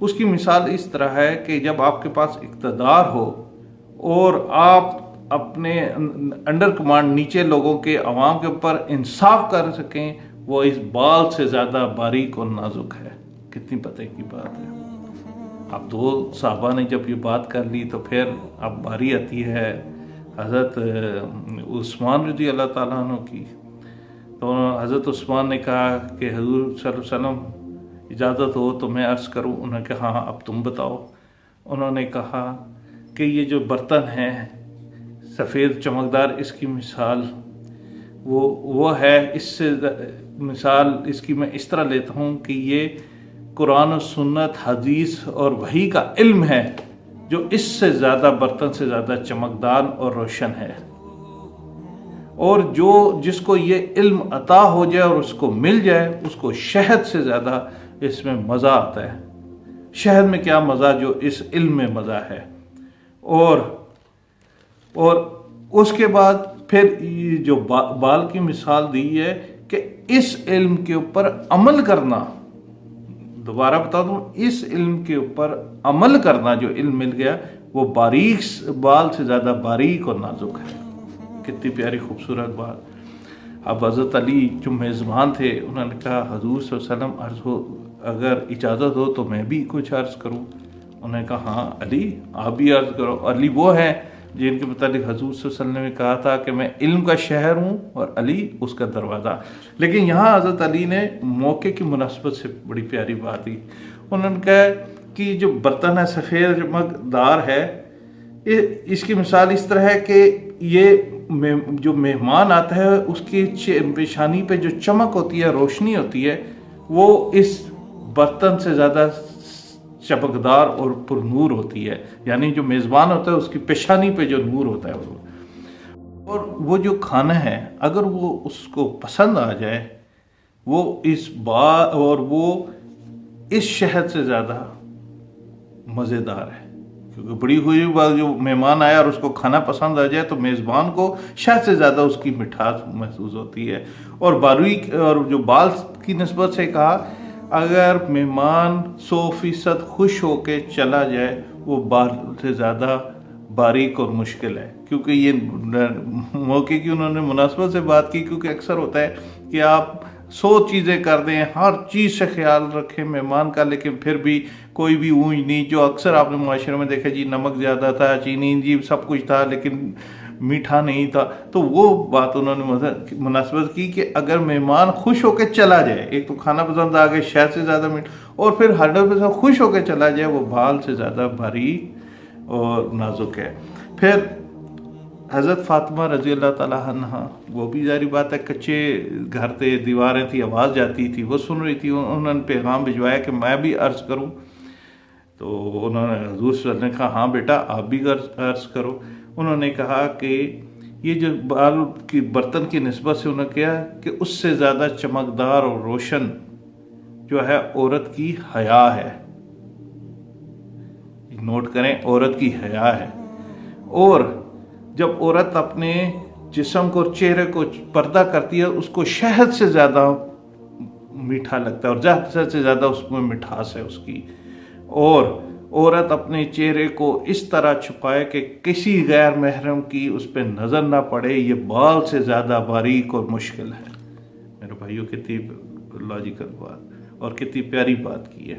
اس کی مثال اس طرح ہے کہ جب آپ کے پاس اقتدار ہو اور آپ اپنے انڈر کمانڈ نیچے لوگوں کے عوام کے اوپر انصاف کر سکیں، وہ اس بال سے زیادہ باریک اور نازک ہے۔ کتنی پتہ کی بات ہے۔ اب دو صحابہ نے جب یہ بات کر لی تو پھر اب باری آتی ہے حضرت عثمان رضی اللہ تعالیٰ عنہ کی۔ تو حضرت عثمان نے کہا کہ حضور صلی اللہ علیہ وسلم اجازت ہو تو میں عرض کروں؟ انہوں نے کہا ہاں اب تم بتاؤ۔ انہوں نے کہا کہ یہ جو برتن ہے سفید چمکدار، اس کی مثال وہ ہے، اس سے مثال اس کی میں اس طرح لیتا ہوں کہ یہ قرآن و سنت، حدیث اور وحی کا علم ہے جو اس سے زیادہ برتن سے زیادہ چمکدار اور روشن ہے، اور جس کو یہ علم عطا ہو جائے اور اس کو مل جائے، اس کو شہد سے زیادہ اس میں مزہ آتا ہے۔ شہد میں کیا مزہ جو اس علم میں مزہ ہے۔ اور اس کے بعد پھر یہ جو بال کی مثال دی ہے کہ اس علم کے اوپر عمل کرنا، دوبارہ بتا دوں، اس علم کے اوپر عمل کرنا، جو علم مل گیا وہ باریک بال سے زیادہ باریک اور نازک ہے۔ کتنی پیاری خوبصورت بات۔ اب حضرت علی جو میزبان تھے انہوں نے کہا حضور صلی اللہ علیہ وسلم عرض ہو، اگر اجازت ہو تو میں بھی کچھ عرض کروں؟ انہوں نے کہا ہاں علی آپ بھی عرض کرو۔ علی وہ ہیں جن کے متعلق حضور صلی اللہ علیہ وسلم نے کہا تھا کہ میں علم کا شہر ہوں اور علی اس کا دروازہ۔ لیکن یہاں حضرت علی نے موقع کی مناسبت سے بڑی پیاری بات کی۔ انہوں نے کہا کہ جو برتن ہے سفید چمکدار ہے، اس کی مثال اس طرح ہے کہ یہ جو مہمان آتا ہے اس کی پیشانی پہ جو چمک ہوتی ہے، روشنی ہوتی ہے، وہ اس برتن سے زیادہ چمکدار اور پر نور ہوتی ہے۔ یعنی جو میزبان ہوتا ہے اس کی پیشانی پہ جو نور ہوتا ہے اور وہ جو کھانا ہے اگر وہ اس کو پسند آ جائے، وہ اس شہد سے زیادہ مزیدار ہے۔ کیونکہ بڑی ہوئی بات، جو مہمان آیا اور اس کو کھانا پسند آ جائے تو میزبان کو شہد سے زیادہ اس کی مٹھاس محسوس ہوتی ہے۔ اور باریک اور جو بال کی نسبت سے کہا، اگر مہمان 100% خوش ہو کے چلا جائے وہ بال سے زیادہ باریک اور مشکل ہے۔ کیونکہ یہ موقع کی انہوں نے مناسبت سے بات کی، کیونکہ اکثر ہوتا ہے کہ آپ 100 چیزیں کر دیں، ہر چیز سے خیال رکھیں مہمان کا، لیکن پھر بھی کوئی بھی اونچ نیچ، جو اکثر آپ نے معاشرے میں دیکھا جی نمک زیادہ تھا، چینی جی سب کچھ تھا لیکن میٹھا نہیں تھا، تو وہ بات انہوں نے مناسبت کی کہ اگر مہمان خوش ہو کے چلا جائے، ایک تو کھانا پسند آ گیا شہد سے زیادہ میٹھا، اور پھر 100% خوش ہو کے چلا جائے، وہ بال سے زیادہ باریک اور نازک ہے۔ پھر حضرت فاطمہ رضی اللہ تعالیٰ عنہ، وہ بھی ظاہری بات ہے کچے گھر تھے، دیواریں تھی، آواز جاتی تھی، وہ سن رہی تھی، انہوں نے پیغام بھجوایا کہ میں بھی عرض کروں؟ تو انہوں نے حضور صلی اللہ علیہ وسلم نے کہا ہاں بیٹا آپ بھی عرض کرو۔ انہوں نے کہا کہ یہ جو بال کی برتن کی نسبت سے انہوں نے کہا کہ اس سے زیادہ چمکدار اور روشن جو ہے عورت کی حیا ہے۔ نوٹ کریں، عورت کی حیا ہے۔ اور جب عورت اپنے جسم کو، چہرے کو پردہ کرتی ہے، اس کو شہد سے زیادہ میٹھا لگتا ہے اور زیادہ سے زیادہ اس میں مٹھاس ہے اس کی۔ اور عورت اپنے چہرے کو اس طرح چھپائے کہ کسی غیر محرم کی اس پہ نظر نہ پڑے، یہ بال سے زیادہ باریک اور مشکل ہے۔ میرے بھائیوں کتنی لاجیکل بات اور کتنی پیاری بات کی ہے۔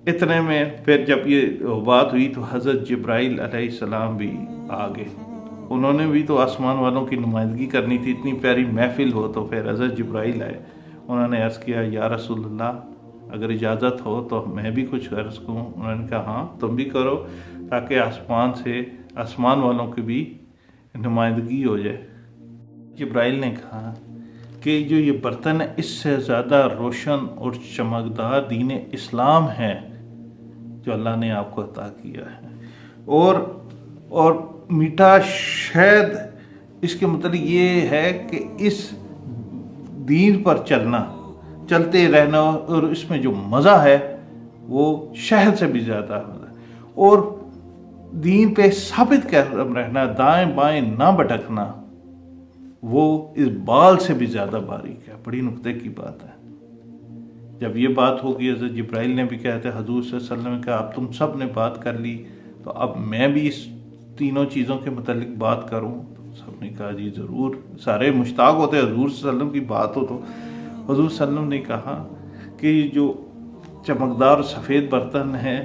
اتنے میں پھر جب یہ بات ہوئی تو حضرت جبرائیل علیہ السلام بھی آ گئے۔ انہوں نے بھی تو آسمان والوں کی نمائندگی کرنی تھی، اتنی پیاری محفل ہو تو پھر حضرت جبرائیل آئے۔ انہوں نے عرض کیا یا رسول اللہ اگر اجازت ہو تو میں بھی کچھ عرض کروں؟ انہوں نے کہا ہاں تم بھی کرو، تاکہ آسمان والوں کی بھی نمائندگی ہو جائے۔ جبرائیل نے کہا کہ جو یہ برتن ہے اس سے زیادہ روشن اور چمکدار دین اسلام ہے جو اللہ نے آپ کو عطا کیا ہے، اور میٹھا شہد اس کے متعلق یہ ہے کہ اس دین پر چلتے رہنا، اور اس میں جو مزہ ہے وہ شہد سے بھی زیادہ مزہ ہے، اور دین پہ ثابت قدم رہنا، دائیں بائیں نہ بھٹکنا، وہ اس بال سے بھی زیادہ باریک ہے۔ بڑی نکتے کی بات ہے۔ جب یہ بات ہوگی حضرت جبرائیل نے بھی کہتے حضور صلی اللہ علیہ وسلم نے کہا اب تم سب نے بات کر لی تو اب میں بھی اس تینوں چیزوں کے متعلق بات کروں. سب نے کہا جی ضرور. سارے مشتاق ہوتے حضور صلی اللہ علیہ وسلم کی بات ہو. تو حضور صلی اللہ علیہ وسلم نے کہا کہ جو چمکدار اور سفید برتن ہے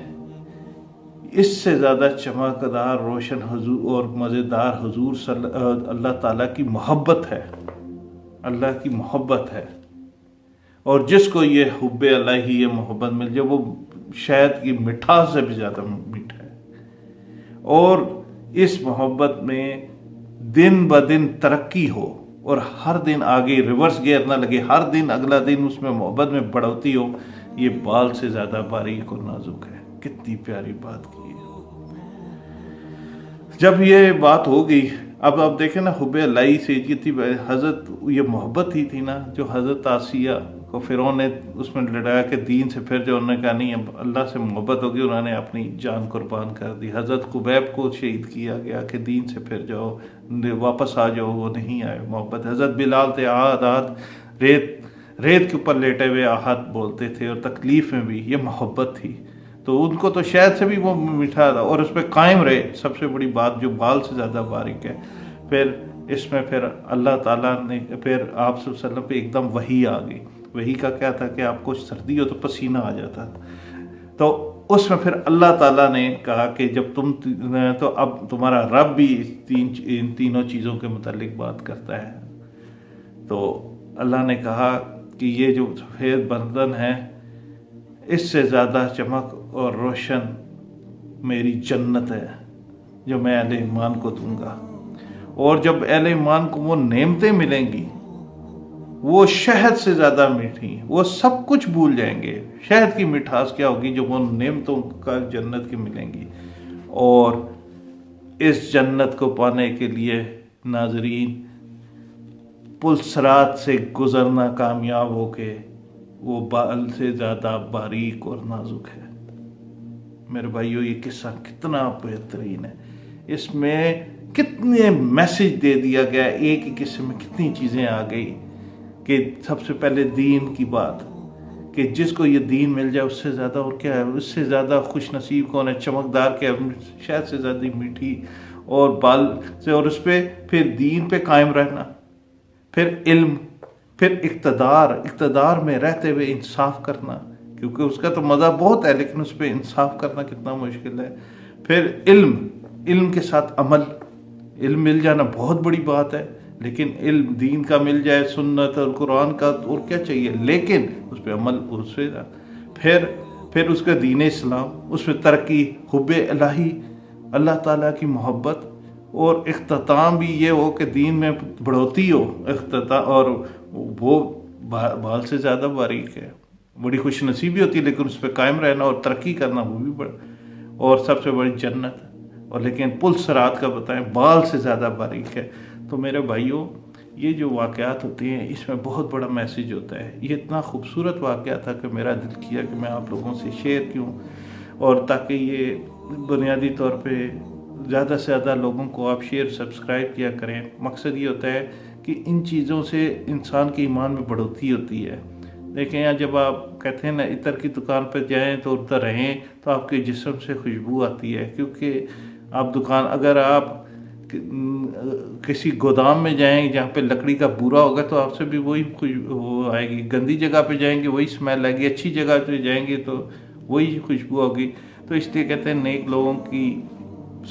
اس سے زیادہ چمکدار روشن حضور اور مزیدار حضور اللہ تعالیٰ کی محبت ہے. اللہ کی محبت ہے. اور جس کو یہ حب الہی یہ محبت مل جائے وہ شہد کی مٹھاس سے بھی زیادہ میٹھا ہے. اور اس محبت میں دن بدن ترقی ہو اور ہر دن آگے ریورس گیئر نہ لگے, ہر دن اگلا دن اس میں محبت میں بڑھوتی ہو, یہ بال سے زیادہ باریک اور نازک ہے. کتنی پیاری بات کی ہے. جب یہ بات ہو گئی, اب آپ دیکھیں نا حب الہی سے کتنی حضرت یہ محبت ہی تھی نا, جو حضرت آسیہ کو فرعون نے اس میں لڑایا کہ دین سے پھر جو انہوں نے کہا نہیں اب اللہ سے محبت ہوگی, انہوں نے اپنی جان قربان کر دی. حضرت خبیب کو شہید کیا گیا کہ دین سے پھر جاؤ, واپس آ جاؤ, وہ نہیں آئے. محبت. حضرت بلال تھے آہد آہد ریت کے اوپر لیٹے ہوئے آہد بولتے تھے, اور تکلیف میں بھی یہ محبت تھی. تو ان کو تو شاید سے بھی وہ میٹھا تھا, اور اس پہ قائم رہے. سب سے بڑی بات جو بال سے زیادہ باریک ہے. پھر اس میں پھر اللہ تعالیٰ نے پھر آپ صلی اللہ علیہ وسلم پہ ایک دم وحی آ گئی. وحی کا کیا تھا کہ آپ کو سردی ہو تو پسینہ آ جاتا تھا. تو اس میں پھر اللہ تعالیٰ نے کہا کہ جب تم تو اب تمہارا رب بھی ان تینوں چیزوں کے متعلق بات کرتا ہے. تو اللہ نے کہا کہ یہ جو سفید برتن ہے اس سے زیادہ چمک اور روشن میری جنت ہے جو میں اہل ایمان کو دوں گا. اور جب اہل ایمان کو وہ نعمتیں ملیں گی وہ شہد سے زیادہ میٹھی, وہ سب کچھ بھول جائیں گے. شہد کی مٹھاس کیا ہوگی جو وہ نعمتوں کا جنت کی ملیں گی. اور اس جنت کو پانے کے لیے ناظرین پل صراط سے گزرنا کامیاب ہو کے وہ بال سے زیادہ باریک اور نازک ہے. میرے بھائیو یہ قصہ کتنا بہترین ہے. اس میں کتنے میسج دے دیا گیا, ایک ہی قصے میں کتنی چیزیں آ گئی. کہ سب سے پہلے دین کی بات کہ جس کو یہ دین مل جائے اس سے زیادہ اور کیا ہے, اس سے زیادہ خوش نصیب کون ہے. چمکدار کیا شاید سے زیادہ میٹھی اور بال سے, اور اس پہ پھر دین پہ قائم رہنا, پھر علم, پھر اقتدار میں رہتے ہوئے انصاف کرنا, کیونکہ اس کا تو مزہ بہت ہے لیکن اس پہ انصاف کرنا کتنا مشکل ہے. پھر علم کے ساتھ عمل. علم مل جانا بہت بڑی بات ہے, لیکن علم دین کا مل جائے, سنت اور قرآن کا, اور کیا چاہیے, لیکن اس پہ عمل. اس پہ پھر اس کا دین اسلام, اس پہ ترقی, حب الہی, اللہ تعالیٰ کی محبت, اور اختتام بھی یہ ہو کہ دین میں بڑھوتی ہو اختتام, اور وہ بال سے زیادہ باریک ہے. بڑی خوش نصیبی ہوتی ہے لیکن اس پہ قائم رہنا اور ترقی کرنا وہ بھی بڑا, اور سب سے بڑی جنت. اور لیکن پل صراط کا بتائیں بال سے زیادہ باریک ہے. تو میرے بھائیوں یہ جو واقعات ہوتے ہیں اس میں بہت بڑا میسیج ہوتا ہے. یہ اتنا خوبصورت واقعہ تھا کہ میرا دل کیا کہ میں آپ لوگوں سے شیئر کیوں, اور تاکہ یہ بنیادی طور پہ زیادہ سے زیادہ لوگوں کو آپ شیئر سبسکرائب کیا کریں. مقصد یہ ہوتا ہے کہ ان چیزوں سے انسان کے ایمان میں بڑھوتی ہوتی ہے. دیکھیں یہاں جب آپ کہتے ہیں نا عطر کی دکان پہ جائیں تو ادھر رہیں تو آپ کے جسم سے خوشبو آتی ہے, کیونکہ آپ اگر آپ کسی گودام میں جائیں جہاں پہ لکڑی کا بورا ہوگا تو آپ سے بھی وہی خوشبو آئے گی. گندی جگہ پہ جائیں گے وہی اسمیل آئے گی, اچھی جگہ پہ جائیں گے تو وہی خوشبو ہوگی. تو اس لیے کہتے ہیں نیک لوگوں کی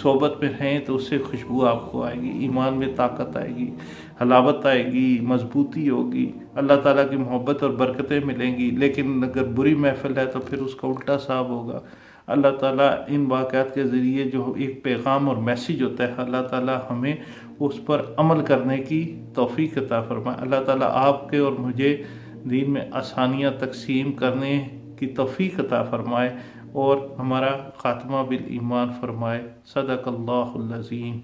صحبت میں رہیں تو اس سے خوشبو آپ کو آئے گی, ایمان میں طاقت آئے گی, حلاوت آئے گی, مضبوطی ہوگی, اللہ تعالیٰ کی محبت اور برکتیں ملیں گی. لیکن اگر بری محفل ہے تو پھر اس کا الٹا صاحب ہوگا. اللہ تعالیٰ ان واقعات کے ذریعے جو ایک پیغام اور میسیج ہوتا ہے اللہ تعالیٰ ہمیں اس پر عمل کرنے کی توفیق عطا فرمائے. اللہ تعالیٰ آپ کے اور مجھے دین میں آسانیاں تقسیم کرنے کی توفیق عطا فرمائے اور ہمارا خاتمہ بالایمان فرمائے. صدق اللہ العظیم.